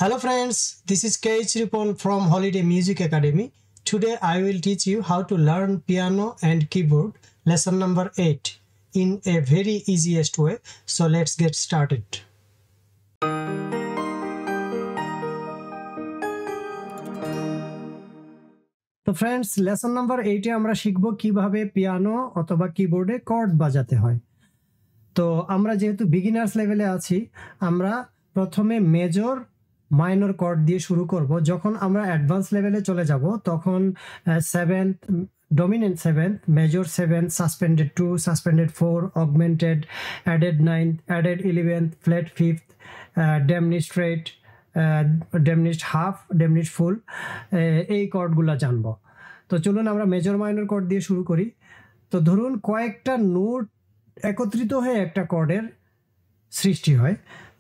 Hello friends, this is KH Ripon from Holiday Music Academy. Today I will teach you how to learn piano and keyboard lesson number 8 in a very easiest way. So let's get started. তো friends lesson number 8 এ আমরা শিখব কিভাবে piano অথবা কিবোর্ডে cord বাজাতে হয়। তো আমরা যেহেতু বিগিনার্স লেভেলে আছি, আমরা প্রথমে মেজর মাইনর কর্ড দিয়ে শুরু করব। যখন আমরা অ্যাডভান্স লেভেলে চলে যাব তখন 7th dominant 7th, major 7th, suspended 2, suspended 4, augmented, added 9th, added 11th, flat 5th, diminished straight, diminished half, diminished full, এই কর্ডগুলো জানবো। তো চলুন আমরা মেজর মাইনর কর্ড দিয়ে শুরু করি। তো ধরুন কয়েকটা নোট একত্রিত হয়ে একটা কর্ডের সৃষ্টি হয়।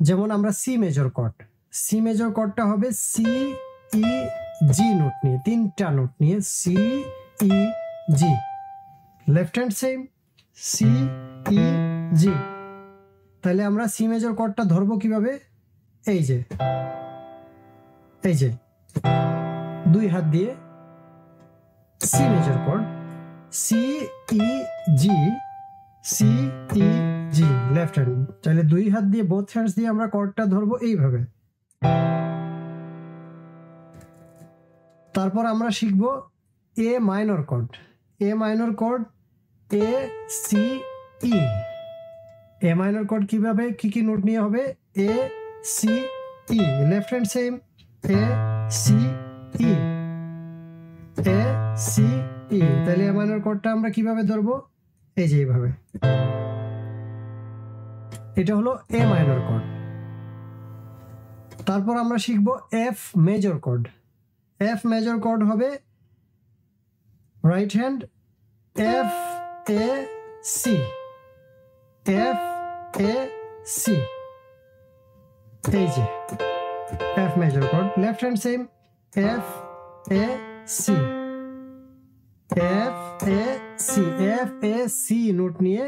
যেমন আমরা C major chord, C major কর্ডটা হবে সি ই জি নোট নিয়ে, তিনটা নোট নিয়ে C E G, left hand same C E G. তাহলে আমরা সি মেজর কর্ডটা ধরবো কিভাবে? এই যে দুই হাত দিয়ে C major chord, C E G, C E G, left hand. তাহলে দুই হাত দিয়ে বোথ হ্যান্ডস দিয়ে আমরা কর্ডটা ধরবো এইভাবে। তারপর আমরা শিখবো A minor chord, A minor chord, A C E. A minor chord কিভাবে, কি কি নোট নিয়ে হবে? A C E, left hand same A C E, A C E. তাহলে এ মাইনর কর্ডটা আমরা কিভাবে ধরবো? এই যে এইভাবে। এটা হলো এ মাইনর কর্ড। তারপর আমরা শিখবো F major chord. F major chord হবে right hand F A C, F A C, এই যে F major chord. Left hand same F A C, F A C, F A C note নিয়ে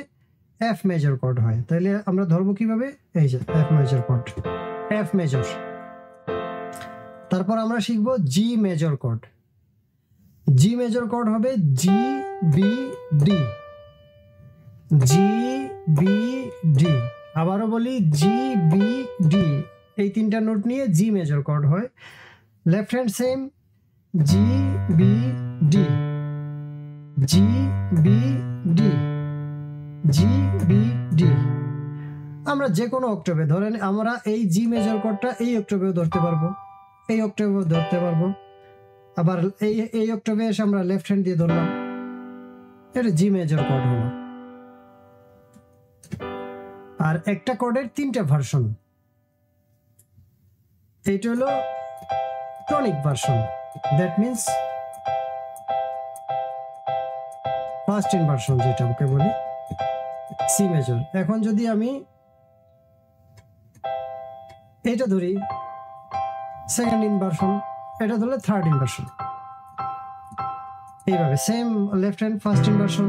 F major chord হয়। তাহলে আমরা ধরবো কিভাবে? এই যে F major chord, F major. তারপর আমরা শিখবো G major chord. G major chord হবে G B D, G B D. আবারও বলি জি বি ডি, এই তিনটা নোট নিয়ে জি মেজর কর্ড হয়। Left hand same G B D, G B D, G B D. আমরা যে কোনো অক্টাভে ধরেন, আমরা এই জি মেজর কর্ডটা এই অক্টাভেও ধরতে পারবো, এই অক্টাভেও ধরতে পারবো। আবার এই অক্টাভে এসে আমরা লেফট হ্যান্ড দিয়ে ধরলাম, এটা জি মেজর কর্ড হলো। আর একটা কর্ডের তিনটা ভার্সন, এইটা হলো tonic version, that means first inversion, যেটা ওকে বলি সি মেজর। এখন যদি আমি এটা ধরি সেকেন্ড ইনভার্সন, এটা ধরলে থার্ড ইনভার্সন, এইভাবে same left hand first inversion,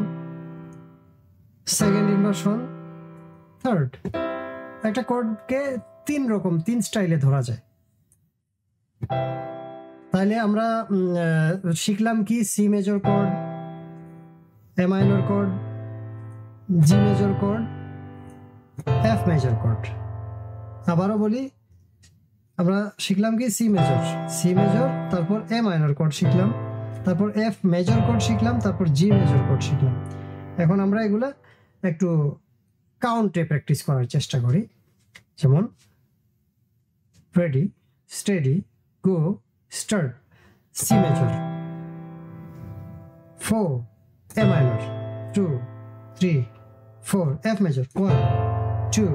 second inversion, third. একটা কর্ডকে তিন রকম, তিন স্টাইলে ধরা যায়। তাহলে আমরা শিখলাম কি? C major chord, A minor chord, G major chord, F major chord. আবারও বলি, আমরা শিখলাম কি? সি মেজর, সি মেজর, তারপর এ মাইনর কর্ড শিখলাম, তারপর এফ মেজর কর্ড শিখলাম, তারপর জি মেজর কর্ড শিখলাম। এখন আমরা এগুলা একটু কাউন্টে প্র্যাকটিস করার চেষ্টা করি। যেমন ready, steady, go, start, C major, 4, A minor, 2, 3, 4, F major, 1, 2,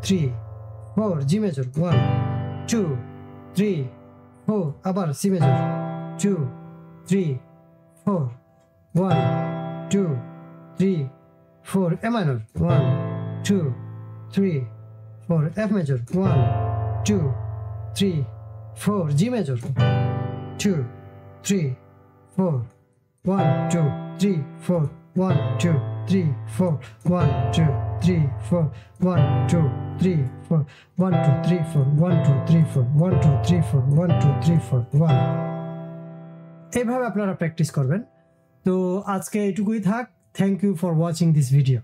3, 4, G major, 1, 2, 3, 4, আবার C major, 2, 3, 4, 1, 2, 3, 4, A minor, 1, 2, 3, 4, F major, 1, 2, 3, 4, G major, 2, 3, 4, 1, 2, 3, 4, 1, 2, 3, 4, 1, 2, 3, 4, 1, 2, 3 4 1 2 3 4 1 2 3 4 1 2 3 4 1 2 3 4 1 এইভাবে আপনারা প্র্যাকটিস করবেন। তো আজকে এটুকুই থাক। Thank you for watching this video.